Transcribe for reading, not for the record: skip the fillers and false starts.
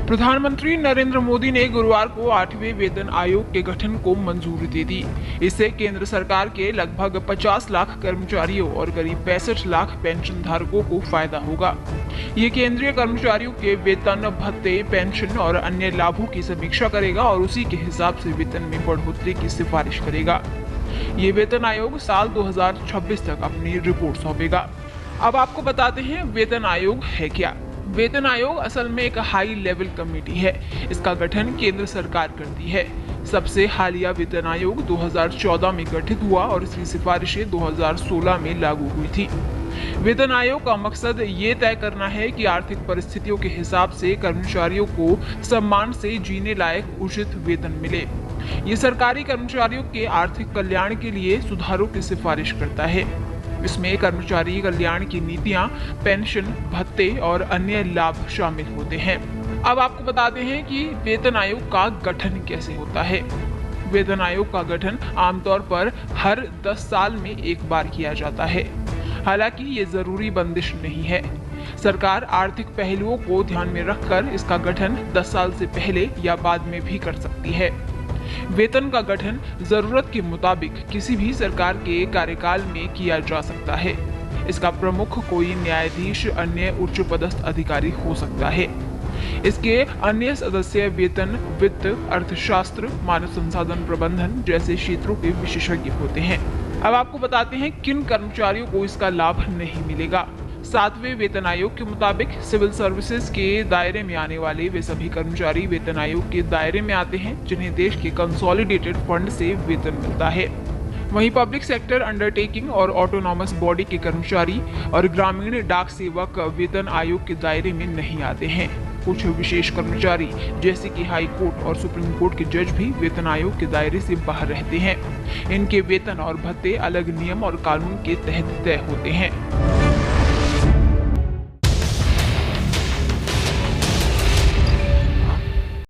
प्रधानमंत्री नरेंद्र मोदी ने गुरुवार को 8वें वेतन आयोग के गठन को मंजूरी दे दी। इससे केंद्र सरकार के लगभग 50 लाख कर्मचारियों और करीब 65 लाख पेंशन धारकों को फायदा होगा। ये केंद्रीय कर्मचारियों के वेतन, भत्ते, पेंशन और अन्य लाभों की समीक्षा करेगा और उसी के हिसाब से वेतन में बढ़ोतरी की सिफारिश करेगा। ये वेतन आयोग साल 2026 तक अपनी रिपोर्ट सौंपेगा। अब आपको बताते हैं वेतन आयोग है क्या। वेतन आयोग असल में एक हाई लेवल कमेटी है। इसका गठन केंद्र सरकार करती है। सबसे हालिया वेतन आयोग 2014 में गठित हुआ और इसकी सिफारिशें 2016 में लागू हुई थी। वेतन आयोग का मकसद ये तय करना है कि आर्थिक परिस्थितियों के हिसाब से कर्मचारियों को सम्मान से जीने लायक उचित वेतन मिले। ये सरकारी कर्मचारियों के आर्थिक कल्याण के लिए सुधारों की सिफारिश करता है। इसमें कर्मचारी कल्याण की नीतियां, पेंशन, भत्ते और अन्य लाभ शामिल होते हैं। अब आपको बताते हैं कि वेतन आयोग का गठन कैसे होता है। वेतन आयोग का गठन आमतौर पर हर 10 साल में एक बार किया जाता है। हालांकि ये जरूरी बंदिश नहीं है। सरकार आर्थिक पहलुओं को ध्यान में रखकर इसका गठन 10 साल से पहले या बाद में भी कर सकती है। वेतन का गठन जरूरत के मुताबिक किसी भी सरकार के कार्यकाल में किया जा सकता है। इसका प्रमुख कोई न्यायाधीश, अन्य उच्च पदस्थ अधिकारी हो सकता है। इसके अन्य सदस्य वेतन, वित्त, अर्थशास्त्र, मानव संसाधन प्रबंधन जैसे क्षेत्रों के विशेषज्ञ होते हैं। अब आपको बताते हैं किन कर्मचारियों को इसका लाभ नहीं मिलेगा। 7वें वेतन आयोग के मुताबिक सिविल सर्विसेज के दायरे में आने वाले वे सभी कर्मचारी वेतन आयोग के दायरे में आते हैं जिन्हें देश के कंसोलिडेटेड फंड से वेतन मिलता है। वहीं पब्लिक सेक्टर अंडरटेकिंग और ऑटोनॉमस बॉडी के कर्मचारी और ग्रामीण डाक सेवक वेतन आयोग के दायरे में नहीं आते हैं। कुछ विशेष कर्मचारी जैसे कि हाई कोर्ट और सुप्रीम कोर्ट के जज भी वेतन आयोग के दायरे से बाहर रहते हैं। इनके वेतन और भत्ते अलग नियम और कानून के तहत तय होते हैं।